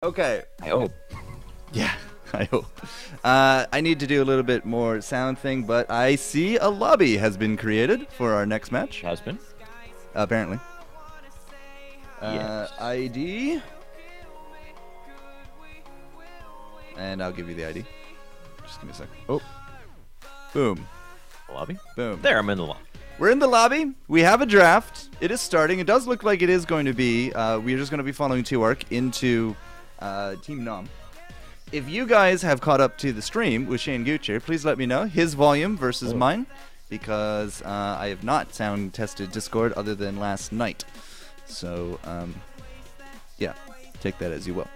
Okay. I hope. Yeah, I hope. I need to do a little bit more sound thing, but I see a lobby has been created for our next match. Has been. Apparently. Yes. ID. And I'll give you the ID. Just give me a sec. Oh. Boom. Lobby? Boom. There, I'm in the lobby. We're in the lobby. We have a draft. It is starting. It does look like it is going to be. We're just going to be following Tuark into Team NOM. If you guys have caught up to the stream with Shane Gucci, please let me know his volume versus mine, because I have not sound tested Discord other than last night. So, yeah, take that as you will.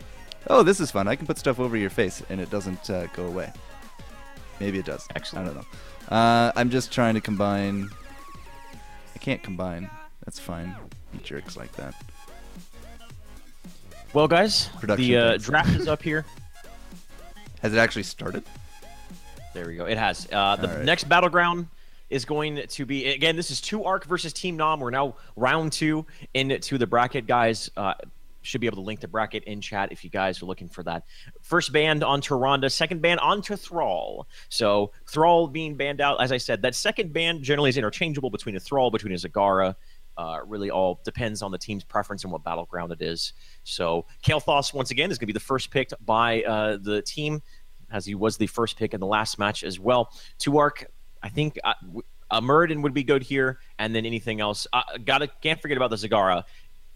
Oh, this is fun. I can put stuff over your face and it doesn't go away. Maybe it does. Excellent. I don't know. I'm just trying to combine. I can't combine. That's fine. You jerks like that. Well, guys, Production the things. draft is up here. Has it actually started? There we go. It has. The right. next battleground is going to be, again, this is Tuark versus Team NOM. We're now round 2 into the bracket, guys. Should be able to link the bracket in chat if you guys are looking for that. First banned onto Ronda, second ban onto Thrall. So Thrall being banned out, as I said, that second ban generally is interchangeable between a Thrall, between a Zagara. Really all depends on the team's preference and what battleground it is. So Kael'thas, once again, is going to be the first picked by the team, as he was the first pick in the last match as well. Tuark, I think Muradin would be good here, and then anything else. Can't forget about the Zagara.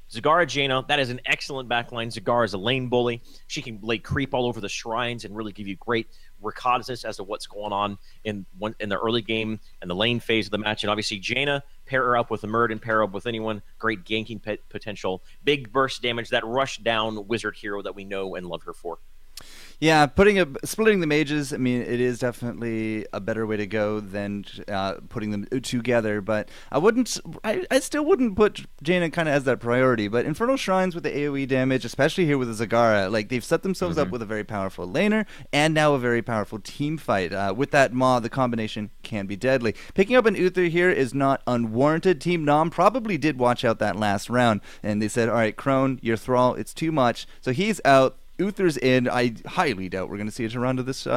Zagara Jaina, that is an excellent backline. Zagara is a lane bully. She can lay creep all over the shrines and really give you great reconnaissance as to what's going on in the early game and the lane phase of the match. And obviously Jaina, pair her up with a Muradin, pair her up with anyone, great ganking potential. Big burst damage, that rush down wizard hero that we know and love her for. Yeah, splitting the mages, I mean, it is definitely a better way to go than putting them together. But I still wouldn't put Jaina kind of as that priority. But Infernal Shrines with the AoE damage, especially here with the Zagara, like they've set themselves up with a very powerful laner and now a very powerful team fight. With that Maw, the combination can be deadly. Picking up an Uther here is not unwarranted. Team NOM probably did watch out that last round, and they said, all right, Crone, your Thrall, it's too much. So he's out. Uther's in. I highly doubt we're going to see a round of this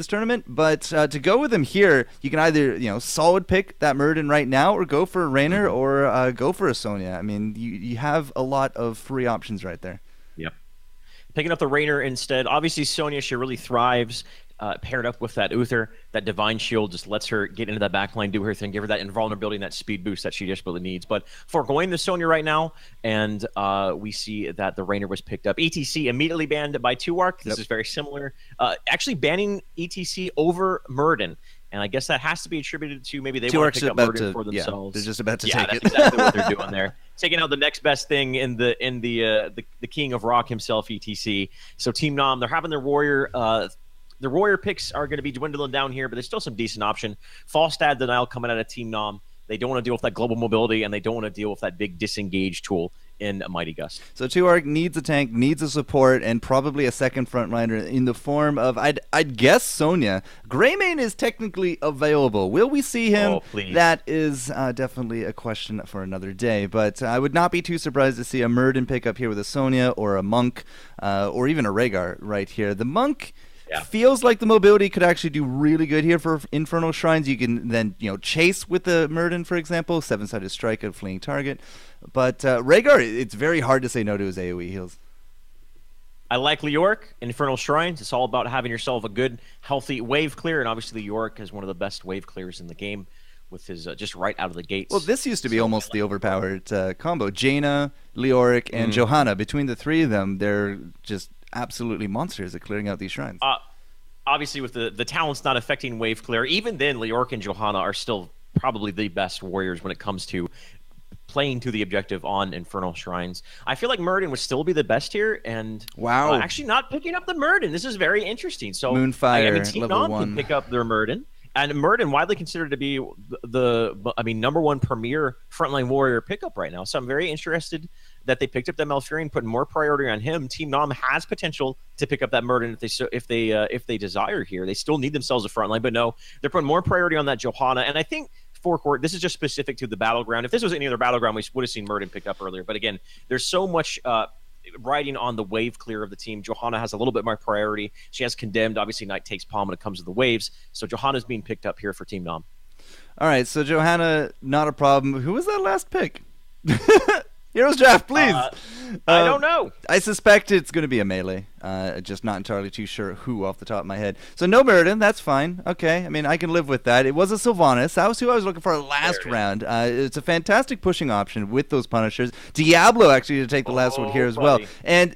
tournament. But to go with him here, you can either solid pick that Muradin right now, or go for a Raynor, or go for a Sonya. I mean, you have a lot of free options right there. Yep. Picking up the Raynor instead. Obviously, Sonya, she really thrives paired up with that Uther. That Divine Shield just lets her get into that backline, do her thing, give her that invulnerability and that speed boost that she desperately needs. But foregoing the Sonya right now, and we see that the Raynor was picked up. ETC immediately banned by Tuark. This is very similar. Actually banning ETC over Muradin. And I guess that has to be attributed to maybe they want to pick up Muradin for themselves. They're just about to take it. That's exactly what they're doing there. Taking out the next best thing in the King of Rock himself, ETC. So Team NOM, they're having their Warrior. The Warrior picks are going to be dwindling down here, but there's still some decent option. Falstad Denial coming out of Team NOM. They don't want to deal with that global mobility, and they don't want to deal with that big disengage tool in Mighty Gust. So Tuark needs a tank, needs a support, and probably a second frontliner in the form of, I'd guess, Sonya. Greymane is technically available. Will we see him? Oh, please. That is definitely a question for another day, but I would not be too surprised to see a Muradin pick up here with a Sonya or a Monk or even a Rhaegar right here. The Monk... feels like the mobility could actually do really good here for Infernal Shrines. You can then, chase with the Muradin, for example, 7-sided strike at fleeing target. But Rhaegar, it's very hard to say no to his AoE heals. I like Leoric, Infernal Shrines. It's all about having yourself a good, healthy wave clear, and obviously Leoric is one of the best wave clears in the game with his just right out of the gates. Well, this used to be almost the overpowered combo. Jaina, Leoric, and Johanna. Between the three of them, they're just absolutely monsters at clearing out these shrines. Obviously, with the talents not affecting wave clear, even then, Leoric and Johanna are still probably the best warriors when it comes to playing to the objective on Infernal Shrines. I feel like Muradin would still be the best here, and actually not picking up the Muradin. This is very interesting. So Moonfire, Team level NOM 1. can pick up their Muradin. And Muradin, widely considered to be the #1 premier frontline warrior pickup right now. So I'm very interested that they picked up that Malfurion, putting more priority on him. Team NOM has potential to pick up that Muradin if they desire here. They still need themselves a frontline, but no, they're putting more priority on that Johanna. And I think forecourt, this is just specific to the battleground. If this was any other battleground, we would have seen Muradin picked up earlier. But again, there's so much riding on the wave clear of the team. Johanna has a little bit more priority. She has Condemned. Obviously, Knight takes palm when it comes to the waves. So Johanna's being picked up here for Team Nom. All right, so Johanna, not a problem. Who was that last pick? Heroes Draft, please. I don't know. I suspect it's going to be a melee. Just not entirely too sure who off the top of my head. So no Muradin, that's fine. Okay, I mean, I can live with that. It was a Sylvanas. That was who I was looking for last round. It's a fantastic pushing option with those Punishers. Diablo actually to take the last one here as well. And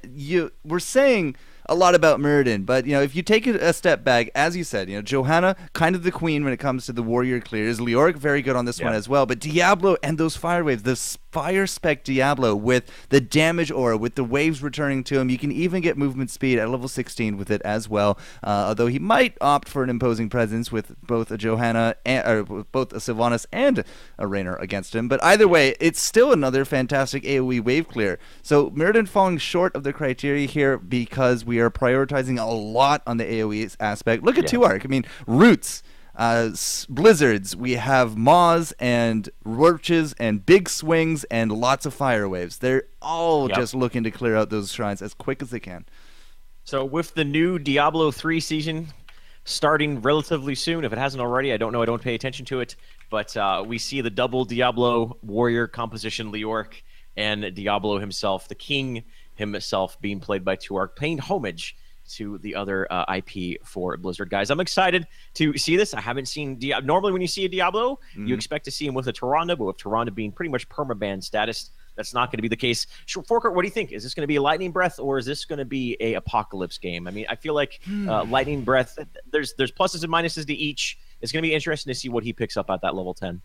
we're saying a lot about Muradin, but if you take it a step back, as you said, Johanna kind of the queen when it comes to the warrior clears. Leoric very good on this one as well, but Diablo and those fire waves, the fire spec Diablo with the damage aura, with the waves returning to him, you can even get movement speed at level 16 with it as well. Although he might opt for an imposing presence with both a Johanna or both a Sylvanas and a Raynor against him. But either way, it's still another fantastic AoE wave clear. So Muradin falling short of the criteria here because we are prioritizing a lot on the AoE aspect. Look at 2-Arc. I mean, Roots, Blizzards, we have Maws and Roaches and big swings and lots of fire waves. They're all just looking to clear out those shrines as quick as they can. So with the new Diablo 3 season starting relatively soon, if it hasn't already, I don't know, I don't pay attention to it, but we see the double Diablo warrior composition, Leoric and Diablo himself, the king himself, being played by 2-Arc, paying homage to the other IP for Blizzard. Guys, I'm excited to see this. I haven't seen normally when you see a Diablo, you expect to see him with a Tyrande, but with Tyrande being pretty much permaban status, that's not going to be the case. Forkert, what do you think? Is this going to be a Lightning Breath, or is this going to be a Apocalypse game? I mean, I feel like Lightning Breath, there's pluses and minuses to each. It's going to be interesting to see what he picks up at that level 10.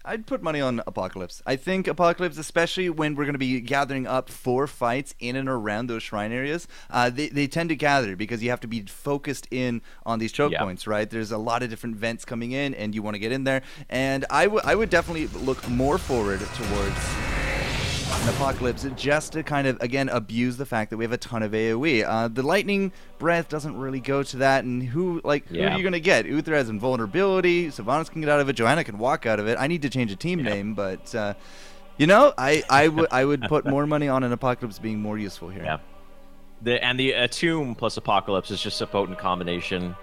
I'd put money on Apocalypse. I think Apocalypse, especially when we're going to be gathering up for fights in and around those shrine areas, they tend to gather because you have to be focused in on these choke points, right? There's a lot of different vents coming in, and you want to get in there. And I would definitely look more forward towards an Apocalypse just to kind of, again, abuse the fact that we have a ton of AoE. The Lightning Breath doesn't really go to that, and who are you going to get? Uther has invulnerability, Sylvanas can get out of it, Johanna can walk out of it. I need to change a team name, but, I would put more money on an Apocalypse being more useful here. Yeah. The Attune plus Apocalypse is just a potent combination.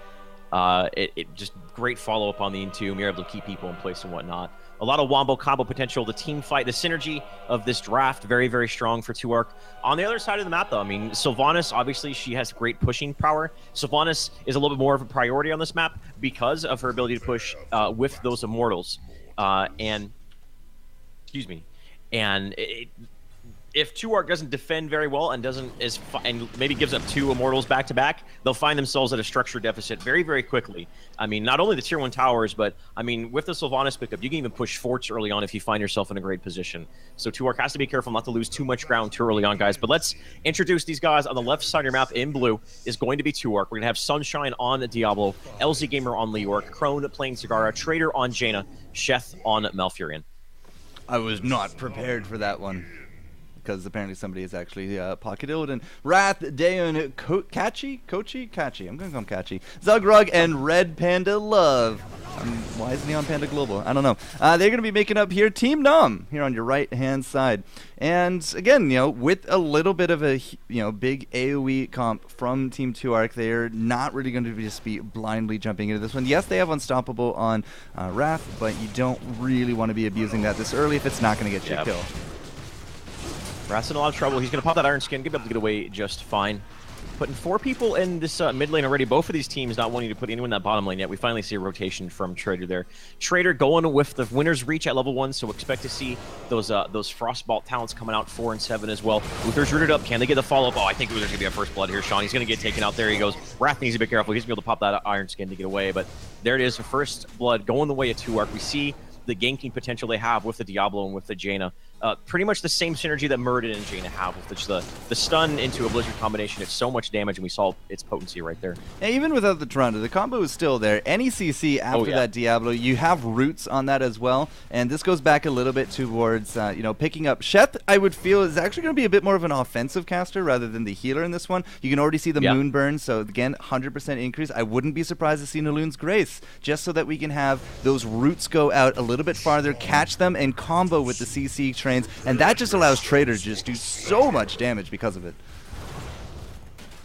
It just great follow-up on the Entomb. You're able to keep people in place and whatnot. A lot of wombo combo potential. The team fight, the synergy of this draft, very, very strong for 2-Arc. On the other side of the map, though, I mean, Sylvanas, obviously, she has great pushing power. Sylvanas is a little bit more of a priority on this map because of her ability to push with those Immortals. If 2-Arc doesn't defend very well and maybe gives up 2 Immortals back to back, they'll find themselves at a structure deficit very, very quickly. I mean, not only the tier 1 towers, but I mean, with the Sylvanas pickup, you can even push forts early on if you find yourself in a great position. So 2-Arc has to be careful not to lose too much ground too early on, guys. But let's introduce these guys. On the left side of your map in blue is going to be 2-Arc. We're going to have Sunshine on Diablo, LZ Gamer on Leoric, Crone playing Zagara, Trader on Jaina, Sheth on Malfurion. I was not prepared for that one, because apparently somebody is actually Pocket Illidan. Wrath, Daeon, Kachi. I'm going to call him Kachi. Zugrug and Red Panda Love. Why isn't he on Panda Global? I don't know. They're going to be making up here Team Nom here on your right-hand side. And again, with a little bit of a big AoE comp from Team 2-Arc, they're not really going to just be blindly jumping into this one. Yes, they have Unstoppable on Wrath, but you don't really want to be abusing that this early if it's not going to get you killed. Wrath's in a lot of trouble. He's going to pop that Iron Skin, be able to get away just fine. Putting 4 people in this mid lane already. Both of these teams not wanting to put anyone in that bottom lane yet. We finally see a rotation from Trader there. Trader going with the Winner's Reach at level 1, so expect to see those Frostbolt talents coming out 4 and 7 as well. Uther's rooted up. Can they get the follow-up? Oh, I think Uther's going to be a first blood here, Sean. He's going to get taken out there. He goes. Wrath needs to be careful. He's going to be able to pop that Iron Skin to get away, but there it is. The first blood going the way of 2-Arc. We see the ganking potential they have with the Diablo and with the Jaina. Pretty much the same synergy that Muradin and Jaina have with the stun into a Blizzard combination. It's so much damage, and we saw its potency right there. And even without the Tyrande, the combo is still there. Any CC after that Diablo, you have Roots on that as well, and this goes back a little bit towards picking up Sheth. I would feel is actually going to be a bit more of an offensive caster rather than the healer in this one. You can already see the Moon Burn, so again, 100% increase. I wouldn't be surprised to see Naloon's Grace, just so that we can have those Roots go out a little bit farther, catch them, and combo with the CC train trains, and that just allows Trader to just do so much damage because of it.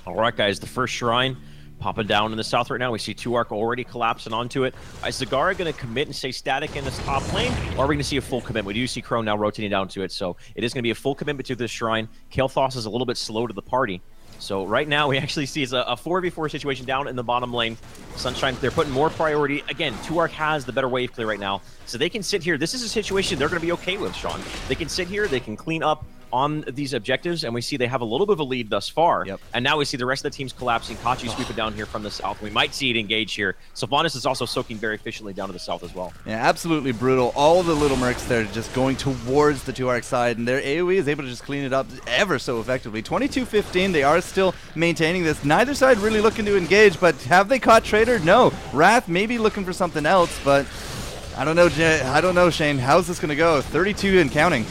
All right, guys, the first shrine popping down in the south right now. We see 2Arc already collapsing onto it. Is Zagara going to commit and stay static in this top lane, or are we going to see a full commitment? We do see Crone now rotating down to it, so it is going to be a full commitment to this shrine. Kael'thas is a little bit slow to the party. So right now, we actually see a 4v4 situation down in the bottom lane. Sunshine, they're putting more priority. Again, 2Arc has the better wave clear right now, so they can sit here. This is a situation they're going to be okay with, Sean. They can sit here, they can clean up on these objectives, and we see they have a little bit of a lead thus far. Yep. And now we see the rest of the teams collapsing. Kachi sweeping down here from the south. We might see it engage here. Sylvanas is also soaking very efficiently down to the south as well. Yeah, absolutely brutal. All of the little mercs there just going towards the 2Arc side, and their AoE is able to just clean it up ever so effectively. 22-15, they are still maintaining this. Neither side really looking to engage, but have they caught Trader? No. Wrath may be looking for something else, but I don't know, Shane. How's this going to go? 32 and counting.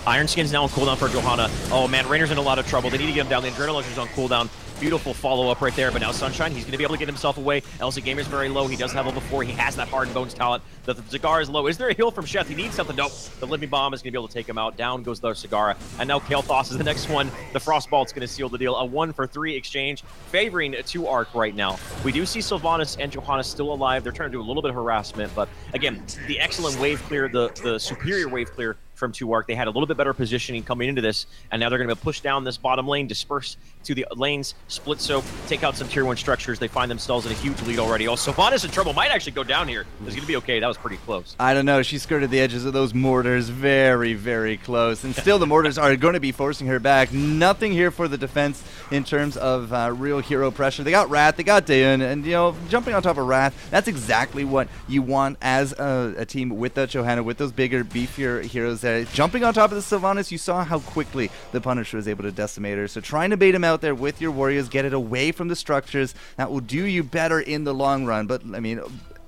Iron Skin's now on cooldown for Johanna. Oh man, Rainer's in a lot of trouble. They need to get him down. The Adrenaline is on cooldown. Beautiful follow-up right there, but now Sunshine, he's going to be able to get himself away. LC Gamer's very low. He does have level 4. He has that Hardened Bones talent. The Zagara is low. Is there a heal from Chef? He needs something. Nope. The Living Bomb is going to be able to take him out. Down goes the Zagara. And now Kael'thas is the next one. The Frostbolt's going to seal the deal. A 1-for-3 exchange favoring 2Arc right now. We do see Sylvanas and Johanna still alive. They're trying to do a little bit of harassment, but again, the excellent wave clear, the superior wave clear from 2Arc. They had a little bit better positioning coming into this, and now they're going to push down this bottom lane, disperse to the lanes, split soak, take out some tier 1 structures. They find themselves in a huge lead already. Oh, Sylvanas in trouble. Might actually go down here. It's going to be okay. That was pretty close. I don't know. She skirted the edges of those mortars very, very close, and still the mortars are going to be forcing her back. Nothing here for the defense in terms of real hero pressure. They got Wrath, they got Daeun, and jumping on top of Wrath, that's exactly what you want as a team with that Johanna, with those bigger, beefier heroes there. Jumping on top of the Sylvanas, you saw how quickly the Punisher was able to decimate her. So trying to bait him out there with your warriors, get it away from the structures, that will do you better in the long run. But, I mean,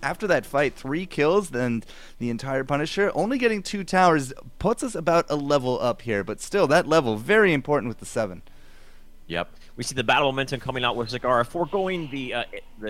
after that fight, 3 kills, then the entire Punisher, only getting 2 towers puts us about a level up here. But still, that level, very important with the 7. Yep. We see the battle momentum coming out with Zagara, foregoing the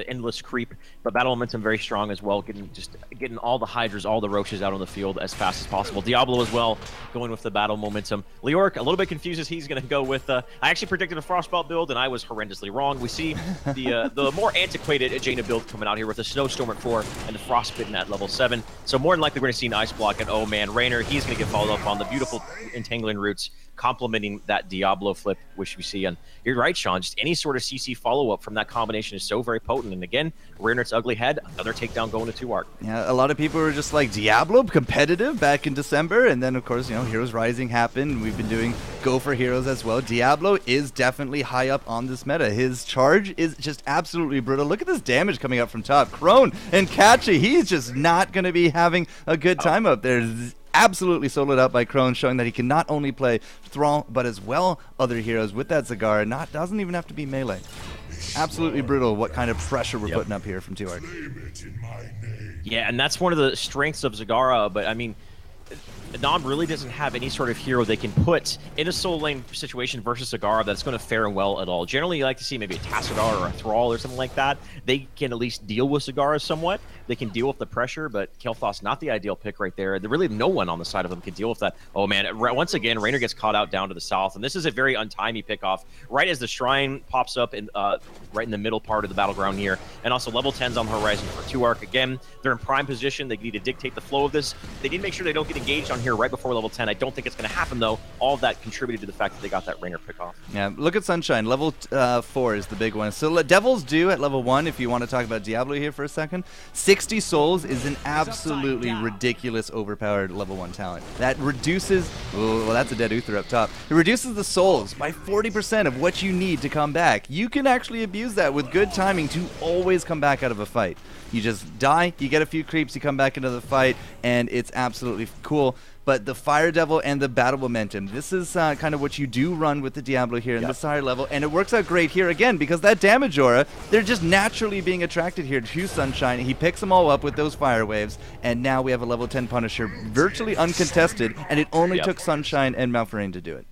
endless creep, but battle momentum very strong as well, getting all the Hydras, all the Roaches out on the field as fast as possible. Diablo as well, going with the battle momentum. Leoric, a little bit confused as he's going to go with, I actually predicted a Frostbolt build, and I was horrendously wrong. We see the more antiquated Jaina build coming out here with the Snowstorm at 4 and the Frostbitten at level 7. So more than likely we're going to see an Ice Block, and oh man, Raynor, he's going to get followed up on the beautiful Entangling Roots, complementing that Diablo flip, which we see. And you're right, Sean, just any sort of CC follow-up from that combination is so very potent. And again, Rainer's ugly head, another takedown going to 2Arc. Yeah, a lot of people were just like, Diablo competitive back in December, and then of course, Heroes Rising happened. We've been doing Go for Heroes as well. Diablo is definitely high up on this meta. His charge is just absolutely brutal. Look at this damage coming up from top. Crone and Kachi, he's just not going to be having a good time up there. Absolutely soloed out by Crone, showing that he can not only play Thrall, but as well other heroes with that Zagara. Doesn't even have to be melee. Absolutely brutal what kind of pressure we're putting up here from 2Arc. Yeah, and that's one of the strengths of Zagara, but I mean, NOM really doesn't have any sort of hero they can put in a solo lane situation versus Zagara that's going to fare well at all. Generally, you like to see maybe a Tassadar or a Thrall or something like that. They can at least deal with Zagara somewhat. They can deal with the pressure, but Kael'thas not the ideal pick right there. There really no one on the side of them can deal with that. Oh man, once again, Raynor gets caught out down to the south, and this is a very untimely pickoff right as the shrine pops up in right in the middle part of the battleground here, and also level 10's on the horizon for 2Arc. Again, they're in prime position. They need to dictate the flow of this. They need to make sure they don't get engaged on here right before level 10. I don't think it's going to happen though. All of that contributed to the fact that they got that Raynor pickoff. Yeah, look at Sunshine. Level 4 is the big one. So Devil's Due at level 1, if you want to talk about Diablo here for a second. 60 souls is an absolutely ridiculous overpowered level 1 talent. That reduces, well, that's a dead Uther up top. It reduces the souls by 40% of what you need to come back. You can actually abuse that with good timing to always come back out of a fight. You just die, you get a few creeps, you come back into the fight, and it's absolutely cool. But the Fire Devil and the Battle Momentum, this is kind of what you do run with the Diablo here in this higher level, and it works out great here again because that damage aura, they're just naturally being attracted here to Sunshine. He picks them all up with those fire waves, and now we have a level 10 Punisher virtually uncontested, and it only took Sunshine and Malfurion to do it.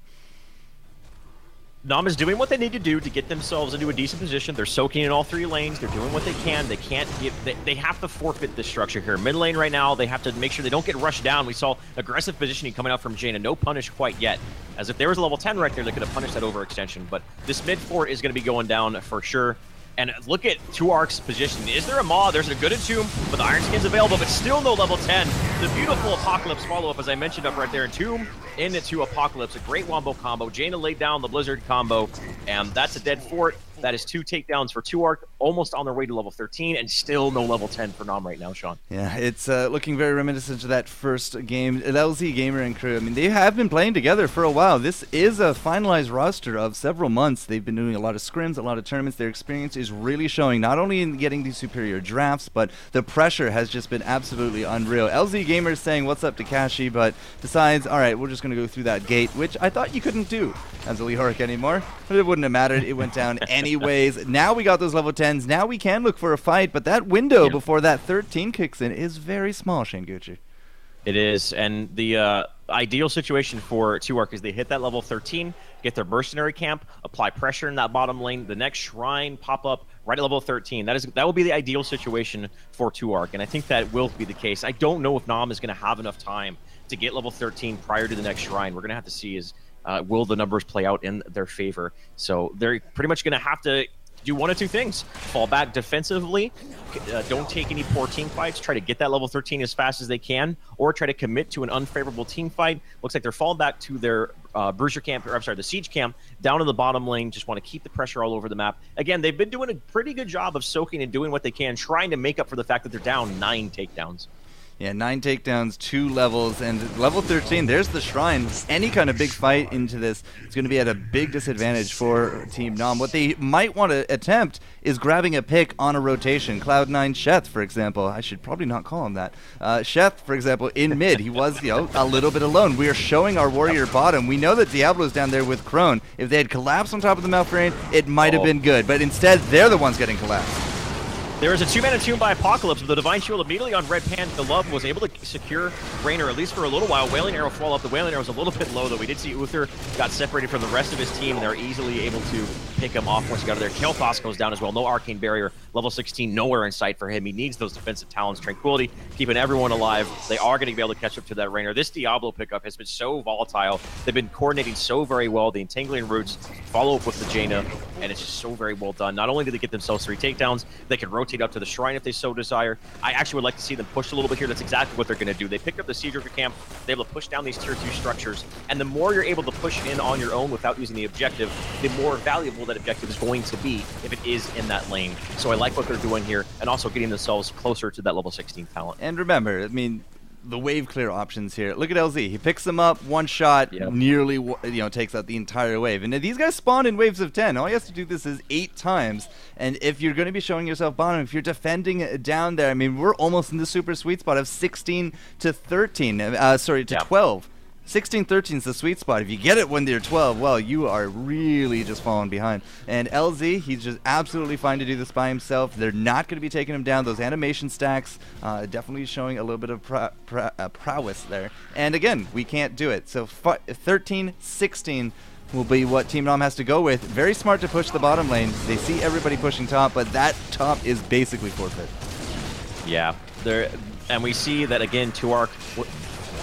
NOM is doing what they need to do to get themselves into a decent position. They're soaking in all 3 lanes. They're doing what they can. They can't get. They have to forfeit this structure here. Mid lane right now, they have to make sure they don't get rushed down. We saw aggressive positioning coming out from Jaina. No punish quite yet. As if there was a level 10 right there, they could have punished that overextension. But this mid fort is going to be going down for sure. And look at 2Arc's position. Is there a Maw? There's a good Entomb, but the Iron Skin's available, but still no level 10. The beautiful Apocalypse follow-up, as I mentioned up right there. Entomb into Apocalypse. A great wombo combo. Jaina laid down the Blizzard combo, and that's a dead fort. That is 2 takedowns for 2Arc, almost on their way to level 13, and still no level 10 for NOM right now, Sean. Yeah, it's looking very reminiscent to that first game. LZ Gamer and crew, I mean, they have been playing together for a while. This is a finalized roster of several months. They've been doing a lot of scrims, a lot of tournaments. Their experience is really showing, not only in getting these superior drafts, but the pressure has just been absolutely unreal. LZ Gamer is saying, what's up to Kashi, but decides, all right, we're just going to go through that gate, which I thought you couldn't do as a Leoric anymore, but it wouldn't have mattered. It went down anyways. Now we got those level 10s. Now we can look for a fight, but that window before that 13 kicks in is very small, Shane Gucci. It is, and the ideal situation for 2Arc is they hit that level 13, get their mercenary camp, apply pressure in that bottom lane, the next shrine pop up right at level 13. That will be the ideal situation for 2Arc, and I think that will be the case. I don't know if NOM is going to have enough time to get level 13 prior to the next shrine. We're going to have to see will the numbers play out in their favor. So they're pretty much going to have to do one of 2 things. Fall back defensively, don't take any poor team fights, try to get that level 13 as fast as they can, or try to commit to an unfavorable team fight. Looks like they're falling back to their Bruiser camp, or I'm sorry, the Siege camp, down in the bottom lane, just want to keep the pressure all over the map. Again, they've been doing a pretty good job of soaking and doing what they can, trying to make up for the fact that they're down 9 takedowns. Yeah, 9 takedowns, 2 levels, and level 13, there's the shrine. Any kind of big fight into this is going to be at a big disadvantage for Team NOM. What they might want to attempt is grabbing a pick on a rotation. Cloud9 Sheth, for example. I should probably not call him that. Sheth, for example, in mid, he was, a little bit alone. We are showing our warrior bottom. We know that Diablo's down there with Crone. If they had collapsed on top of the Malfrain, it might have been good, but instead, they're the ones getting collapsed. There is a 2-mana tomb by Apocalypse, but the Divine Shield immediately on Red Panther. The Love was able to secure Raynor, at least for a little while. Wailing Arrow fall up. The Wailing Arrow was a little bit low, though. We did see Uther got separated from the rest of his team, and they're easily able to pick him off once he got out of there. Kael'thas goes down as well. No Arcane Barrier. Level 16, nowhere in sight for him. He needs those defensive talents. Tranquility, keeping everyone alive. They are going to be able to catch up to that Raynor. This Diablo pickup has been so volatile. They've been coordinating so very well. The Entangling Roots follow up with the Jaina, and it's just so very well done. Not only do they get themselves 3 takedowns, they can rotate up to the Shrine if they so desire. I actually would like to see them push a little bit here. That's exactly what they're going to do. They picked up the Siege Worker camp. They're able to push down these tier 2 structures, and the more you're able to push in on your own without using the objective, the more valuable that objective is going to be if it is in that lane. So I like what they're doing here, and also getting themselves closer to that level 16 talent. And remember, I mean, the wave clear options here. Look at LZ. He picks them up, one shot, nearly takes out the entire wave. And these guys spawn in waves of 10. All he has to do this is 8 times. And if you're going to be showing yourself bottom, if you're defending down there, I mean, we're almost in the super sweet spot of 16 to 13. To 12. 16-13 is the sweet spot. If you get it when they're 12, well, you are really just falling behind. And LZ, he's just absolutely fine to do this by himself. They're not going to be taking him down. Those animation stacks definitely showing a little bit of prowess there. And again, we can't do it. So 13-16 will be what Team NOM has to go with. Very smart to push the bottom lane. They see everybody pushing top, but that top is basically forfeit. Yeah, and we see that again, 2Arc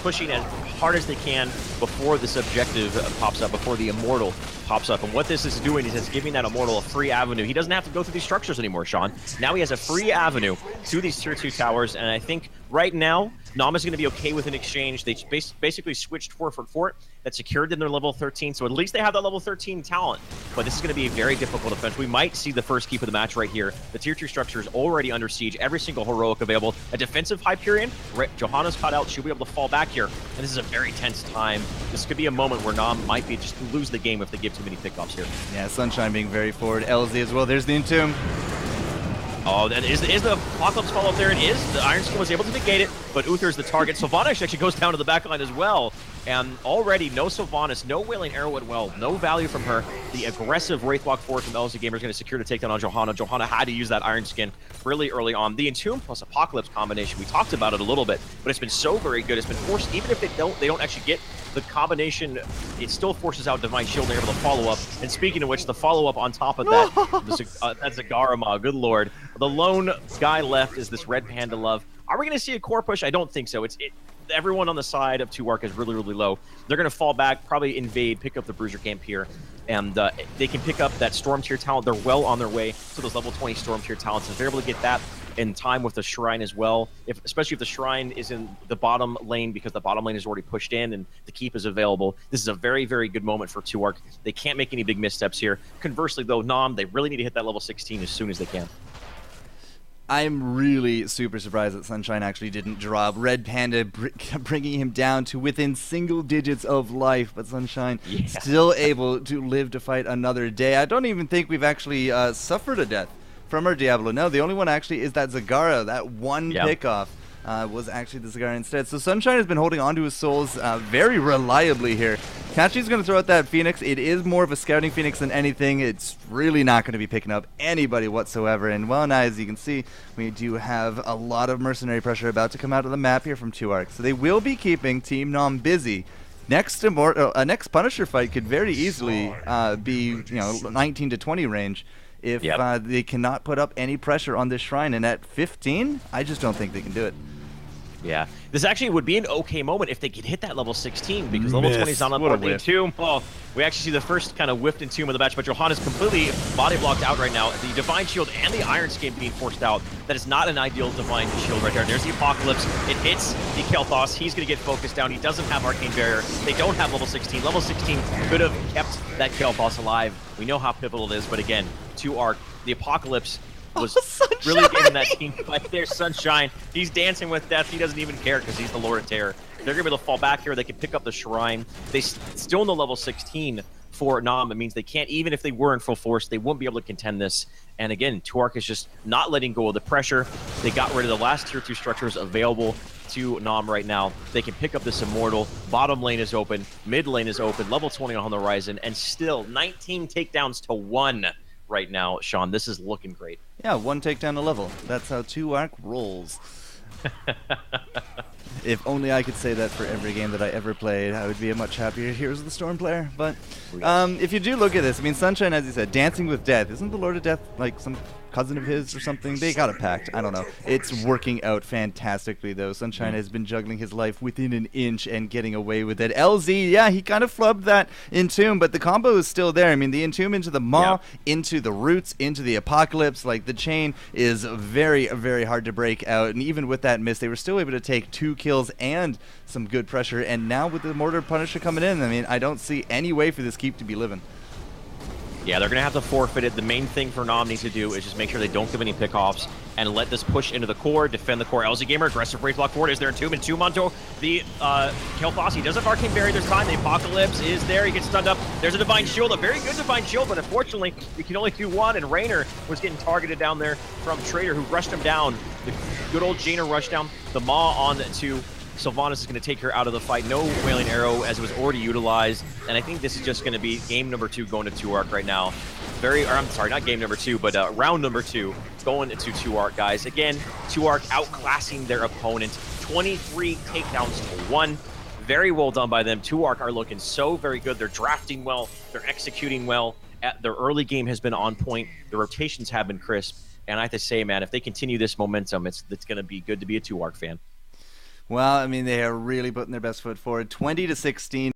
pushing as hard as they can before this objective pops up, before the Immortal pops up. And what this is doing is it's giving that Immortal a free avenue. He doesn't have to go through these structures anymore, Sean. Now he has a free avenue to these tier 2 towers, and I think right now, NOM is going to be okay with an exchange. They basically switched fort for fort that secured in their level 13, so at least they have that level 13 talent. But this is going to be a very difficult defense. We might see the first keep of the match right here. The tier 2 structure is already under siege. Every single heroic available. A defensive Hyperion. Johanna's caught out. She'll be able to fall back here. And this is a very tense time. This could be a moment where NOM might be just lose the game if they give too many pickups here. Yeah, Sunshine being very forward. LZ as well. There's the Entomb. Oh, that is the Apocalypse follow up there. It is. The Iron Skin was able to negate it, but Uther's the target. Sylvanas actually goes down to the backline as well. And already, no Sylvanas, no Wailing Arrow at well, no value from her. The aggressive Wraithwalk forward from LZ Gamer is going to secure the takedown on Johanna. Johanna had to use that Iron Skin really early on. The Entomb plus Apocalypse combination, we talked about it a little bit, but it's been so very good. It's been forced, even if they don't actually get the combination, it still forces out Divine Shield and they're able to follow up. And speaking of which, the follow-up on top of that, that's a Garama, good lord. The lone guy left is this Red Panda Love. Are we going to see a core push? I don't think so. Everyone on the side of 2ARK is really, really low. They're going to fall back, probably invade, pick up the Bruiser Camp here, and they can pick up that Storm Tier talent. They're well on their way to those level 20 Storm Tier talents. If they're able to get that in time with the Shrine as well, especially if the Shrine is in the bottom lane because the bottom lane is already pushed in and the keep is available, this is a very, very good moment for 2ARK. They can't make any big missteps here. Conversely, though, NOM, they really need to hit that level 16 as soon as they can. I'm really super surprised that Sunshine actually didn't drop. Red Panda bringing him down to within single digits of life, but Sunshine still able to live to fight another day. I don't even think we've actually suffered a death from our Diablo. No, the only one actually is that Zagara. That one pickoff was actually the Zagara instead. So Sunshine has been holding on to his souls very reliably here. Kachi's going to throw out that Phoenix. It is more of a scouting Phoenix than anything. It's really not going to be picking up anybody whatsoever. And well, now as you can see, we do have a lot of mercenary pressure about to come out of the map here from 2ARK. So they will be keeping Team NOM busy. Next next Punisher fight could very easily be 19 to 20 range if they cannot put up any pressure on this Shrine. And at 15, I just don't think they can do it. Yeah, this actually would be an okay moment if they could hit that level 16 because level 20 is on the Entomb. Well, we actually see the first kind of whiffed Entomb of the match, but Johanna's completely body blocked out right now. The Divine Shield and the Iron Skin being forced out. That is not an ideal Divine Shield right there. There's the Apocalypse. It hits the Kel'Thas. He's going to get focused down. He doesn't have Arcane Barrier. They don't have level 16. Level 16 could have kept that Kel'Thas alive. We know how pivotal it is, but again, 2ARK, the Apocalypse was really getting that team fight there. Sunshine, he's dancing with death. He doesn't even care because he's the Lord of Terror. They're going to be able to fall back here. They can pick up the Shrine. They still in the level 16 for NOM. It means they can't, even if they were in full force, they wouldn't be able to contend this. And again, 2ARK is just not letting go of the pressure. They got rid of the last tier 2 structures available to NOM right now. They can pick up this Immortal. Bottom lane is open. Mid lane is open. Level 20 on the horizon. And still 19 takedowns to 1 right now, Sean. This is looking great. Yeah, 1 takedown a level. That's how 2ARK rolls. If only I could say that for every game that I ever played, I would be a much happier Heroes of the Storm player. But if you do look at this, I mean, Sunshine, as you said, dancing with death. Isn't the Lord of Death like some cousin of his or something? They got a pact. I don't know. It's working out fantastically, though. Sunshine has been juggling his life within an inch and getting away with it. LZ, yeah, he kind of flubbed that Entomb, but the combo is still there. I mean, the Entomb into the Maw, into the Roots, into the Apocalypse. Like, the chain is very, very hard to break out. And even with that miss, they were still able to take 2 kills and some good pressure. And now with the Mortar Punisher coming in, I mean, I don't see any way for this keep to be living. Yeah, they're going to have to forfeit it. The main thing for NOM needs to do is just make sure they don't give any pickoffs and let this push into the core, defend the core. LZ Gamer, aggressive break block forward. Is there Entomb? Entomb onto the Kel'Thas. He does have Arcane Barrier this time. The Apocalypse is there. He gets stunned up. There's a Divine Shield, a very good Divine Shield, but unfortunately, you can only do 1, and Raynor was getting targeted down there from Trader, who rushed him down. The good old Jaina rushed down. The Maw on to Sylvanas is going to take her out of the fight. No Wailing Arrow, as it was already utilized. And I think this is just going to be game number 2 going to 2ARK right now. I'm sorry, not game number 2, but round number 2 going to 2ARK, guys. Again, 2ARK outclassing their opponent. 23 takedowns to 1. Very well done by them. 2ARK are looking so very good. They're drafting well. They're executing well. Their early game has been on point. The rotations have been crisp. And I have to say, man, if they continue this momentum, it's going to be good to be a 2ARK fan. Well, I mean, they are really putting their best foot forward. 20 to 16.